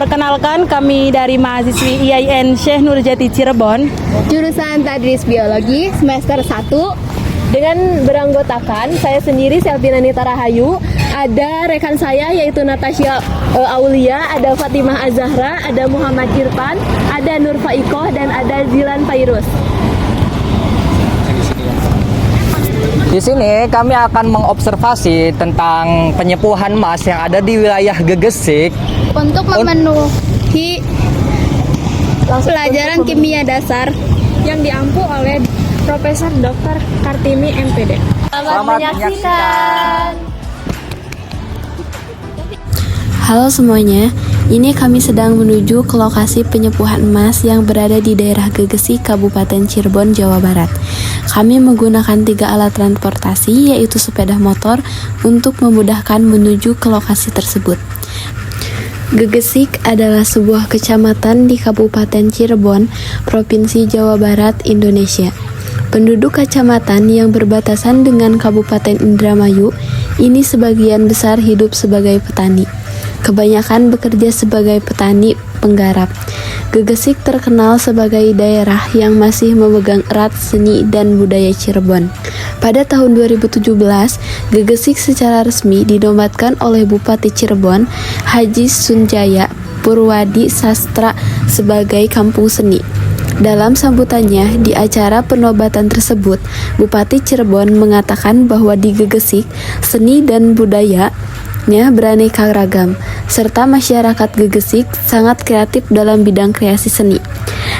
Perkenalkan, kami dari mahasiswi IAIN Syekh Nurjati Cirebon, jurusan Tadris Biologi semester 1. Dengan beranggotakan saya sendiri Selviana Nita Rahayu, ada rekan saya yaitu Natasha Aulia, ada Fatimah Azahra, ada Muhammad Irfan, ada Nur Faikoh, dan ada Zilan Fairuz. Di sini kami akan mengobservasi tentang penyepuhan emas yang ada di wilayah Gegesik Untuk memenuhi pelajaran kimia dasar yang diampu oleh Profesor Dr. Kartini MPD. Selamat menyaksikan. Halo semuanya, ini kami sedang menuju ke lokasi penyepuhan emas yang berada di daerah Gegesik, Kabupaten Cirebon, Jawa Barat. Kami menggunakan 3 alat transportasi, yaitu sepeda motor, untuk memudahkan menuju ke lokasi tersebut. Gegesik adalah sebuah kecamatan di Kabupaten Cirebon, Provinsi Jawa Barat, Indonesia. Penduduk kecamatan yang berbatasan dengan Kabupaten Indramayu ini sebagian besar hidup sebagai petani. Kebanyakan bekerja sebagai petani penggarap. Gegesik terkenal sebagai daerah yang masih memegang erat seni dan budaya Cirebon. Pada tahun 2017, Gegesik secara resmi dinobatkan oleh Bupati Cirebon, Haji Sunjaya Purwadi Sastra sebagai kampung seni. Dalam sambutannya di acara penobatan tersebut, Bupati Cirebon mengatakan bahwa di Gegesik, seni dan budayanya beraneka ragam, serta masyarakat Gegesik sangat kreatif dalam bidang kreasi seni.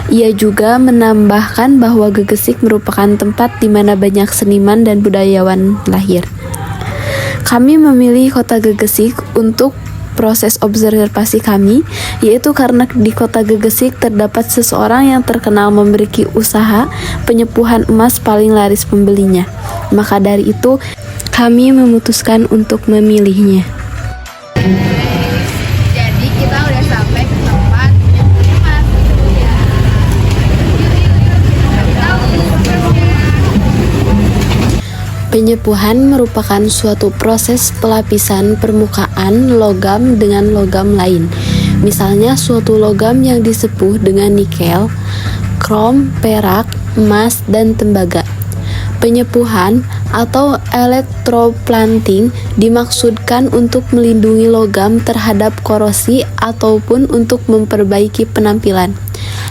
Ia juga menambahkan bahwa Gegesik merupakan tempat di mana banyak seniman dan budayawan lahir. Kami memilih kota Gegesik untuk proses observasi kami, yaitu karena di kota Gegesik terdapat seseorang yang terkenal memiliki usaha penyepuhan emas paling laris pembelinya. Maka dari itu, kami memutuskan untuk memilihnya. Jadi kita udah sampai ke tempat penyepuhan emas. Penyepuhan merupakan suatu proses pelapisan permukaan logam dengan logam lain. Misalnya suatu logam yang disepuh dengan nikel, krom, perak, emas, dan tembaga. Penyepuhan atau electroplanting dimaksudkan untuk melindungi logam terhadap korosi ataupun untuk memperbaiki penampilan.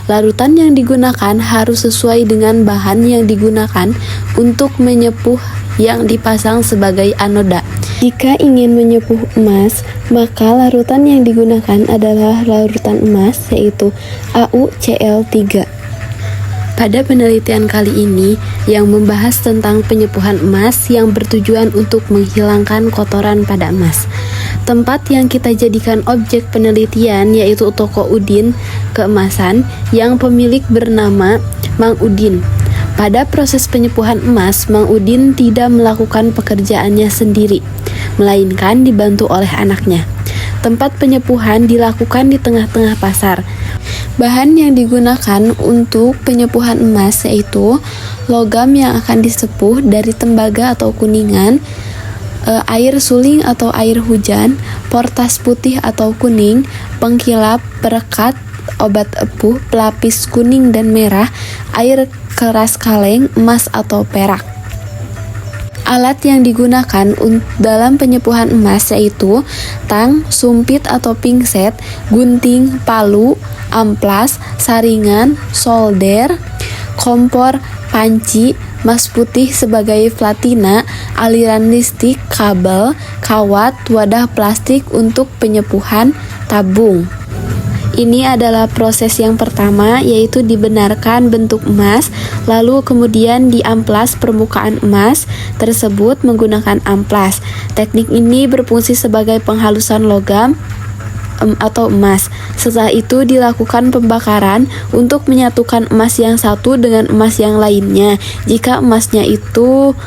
Larutan yang digunakan harus sesuai dengan bahan yang digunakan untuk menyepuh yang dipasang sebagai anoda. Jika ingin menyepuh emas, maka larutan yang digunakan adalah larutan emas, yaitu AuCl3. Pada penelitian kali ini yang membahas tentang penyepuhan emas yang bertujuan untuk menghilangkan kotoran pada emas. Tempat yang kita jadikan objek penelitian yaitu toko Udin Keemasan yang pemilik bernama Mang Udin. Pada proses penyepuhan emas, Mang Udin tidak melakukan pekerjaannya sendiri, melainkan dibantu oleh anaknya. Tempat penyepuhan dilakukan di tengah-tengah pasar. Bahan yang digunakan untuk penyepuhan emas yaitu logam yang akan disepuh dari tembaga atau kuningan, air suling atau air hujan, portas putih atau kuning, pengkilap, perekat, obat epuh, pelapis kuning dan merah, air keras kaleng, emas atau perak. Alat yang digunakan dalam penyepuhan emas yaitu tang, sumpit atau pingset, gunting, palu, amplas, saringan, solder, kompor, panci, emas putih sebagai platina, aliran listrik, kabel, kawat, wadah plastik untuk penyepuhan, tabung. Ini adalah proses yang pertama, yaitu dibenarkan bentuk emas, lalu kemudian diamplas permukaan emas tersebut menggunakan amplas. Teknik ini berfungsi sebagai penghalusan logam atau emas. Setelah itu dilakukan pembakaran untuk menyatukan emas yang satu dengan emas yang lainnya. Jika emasnya itu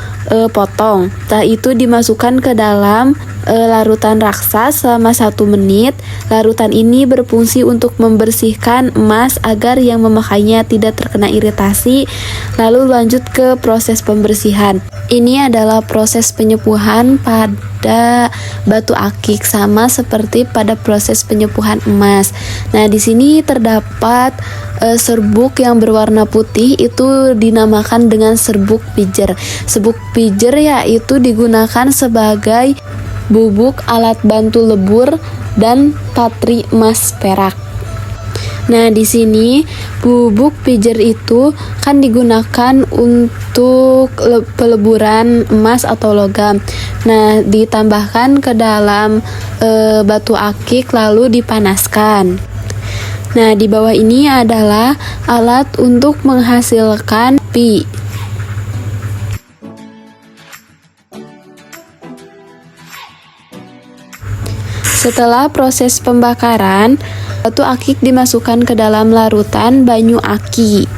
potong, setelah itu dimasukkan ke dalam larutan raksa selama 1 menit. Larutan ini berfungsi untuk membersihkan emas agar yang memakainya tidak terkena iritasi. Lalu lanjut ke proses pembersihan. Ini adalah proses penyepuhan pada batu akik, sama seperti pada proses penyepuhan emas. Nah, di sini terdapat serbuk yang berwarna putih, itu dinamakan dengan serbuk pijer. Serbuk pijer yaitu digunakan sebagai bubuk alat bantu lebur dan patri emas perak. Nah, di sini bubuk pijer itu kan digunakan untuk peleburan emas atau logam. Nah, ditambahkan ke dalam batu akik lalu dipanaskan. Nah, di bawah ini adalah alat untuk menghasilkan api. Setelah proses pembakaran, batu akik dimasukkan ke dalam larutan banyu aki.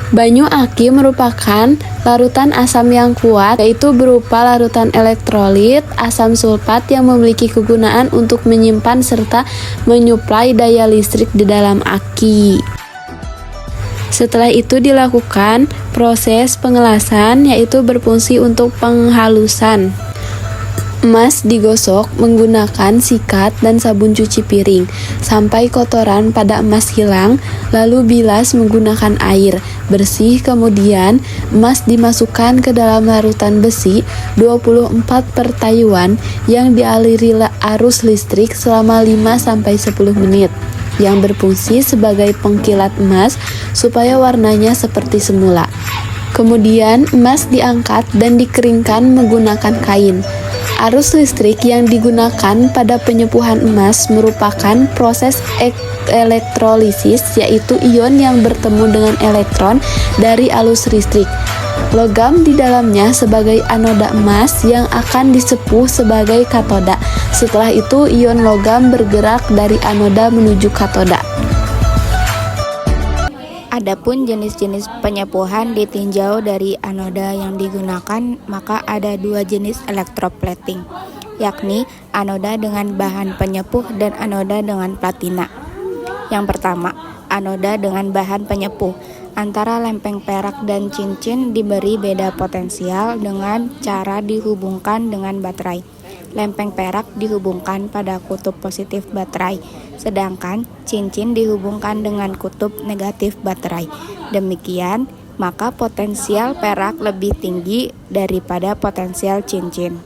Banyu aki merupakan larutan asam yang kuat, yaitu berupa larutan elektrolit, asam sulfat yang memiliki kegunaan untuk menyimpan serta menyuplai daya listrik di dalam aki. Setelah itu dilakukan proses pengelasan, yaitu berfungsi untuk penghalusan. Emas digosok menggunakan sikat dan sabun cuci piring sampai kotoran pada emas hilang, lalu bilas menggunakan air bersih. Kemudian emas dimasukkan ke dalam larutan besi 24 pertayuan yang dialiri arus listrik selama 5-10 menit, yang berfungsi sebagai pengkilat emas supaya warnanya seperti semula. Kemudian emas diangkat dan dikeringkan menggunakan kain. Arus listrik yang digunakan pada penyepuhan emas merupakan proses elektrolisis, yaitu ion yang bertemu dengan elektron dari arus listrik. Logam di dalamnya sebagai anoda emas yang akan disepuh sebagai katoda. Setelah itu ion logam bergerak dari anoda menuju katoda. Adapun jenis-jenis penyepuhan ditinjau dari anoda yang digunakan, maka ada 2 jenis electroplating, yakni anoda dengan bahan penyepuh dan anoda dengan platina. Yang pertama, anoda dengan bahan penyepuh. Antara lempeng perak dan cincin diberi beda potensial dengan cara dihubungkan dengan baterai. Lempeng perak dihubungkan pada kutub positif baterai, sedangkan cincin dihubungkan dengan kutub negatif baterai. Demikian, maka potensial perak lebih tinggi daripada potensial cincin.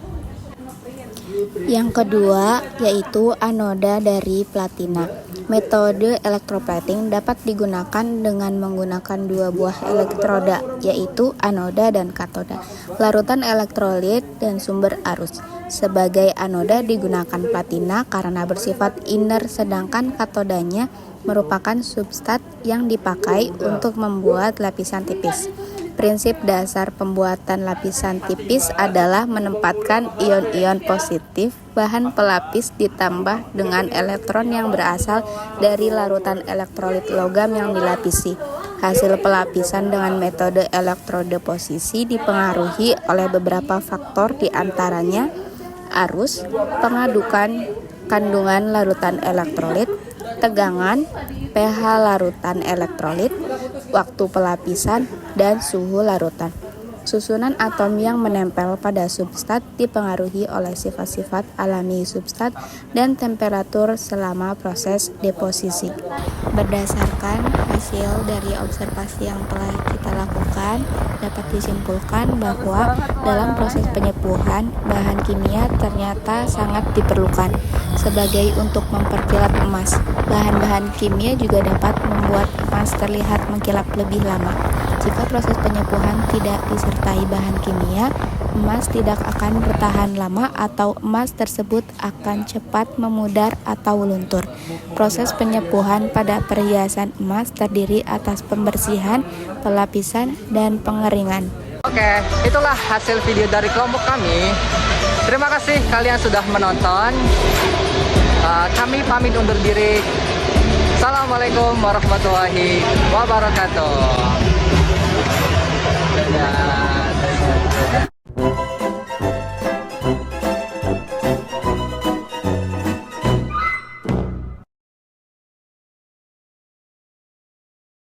Yang kedua, yaitu anoda dari platina. Metode electroplating dapat digunakan dengan menggunakan 2 buah elektroda, yaitu anoda dan katoda, larutan elektrolit dan sumber arus. Sebagai anoda digunakan platina karena bersifat inner, sedangkan katodanya merupakan substrat yang dipakai untuk membuat lapisan tipis. Prinsip dasar pembuatan lapisan tipis adalah menempatkan ion-ion positif bahan pelapis ditambah dengan elektron yang berasal dari larutan elektrolit logam yang dilapisi. Hasil pelapisan dengan metode elektrodeposisi dipengaruhi oleh beberapa faktor, diantaranya arus, pengadukan kandungan larutan elektrolit, tegangan, pH larutan elektrolit, waktu pelapisan, dan suhu larutan. Susunan atom yang menempel pada substrat dipengaruhi oleh sifat-sifat alami substrat dan temperatur selama proses deposisi. Berdasarkan hasil dari observasi yang telah kita lakukan, dapat disimpulkan bahwa dalam proses penyepuhan, bahan kimia ternyata sangat diperlukan sebagai untuk memperkilat emas. Bahan-bahan kimia juga dapat membuat emas terlihat mengkilap lebih lama. Jika proses penyepuhan tidak disertai bahan kimia, emas tidak akan bertahan lama atau emas tersebut akan cepat memudar atau luntur. Proses penyepuhan pada perhiasan emas terdiri atas pembersihan, pelapisan, dan pengeringan. Oke, itulah hasil video dari kelompok kami. Terima kasih kalian sudah menonton. Kami pamit undur diri. Assalamualaikum warahmatullahi wabarakatuh. Dadah.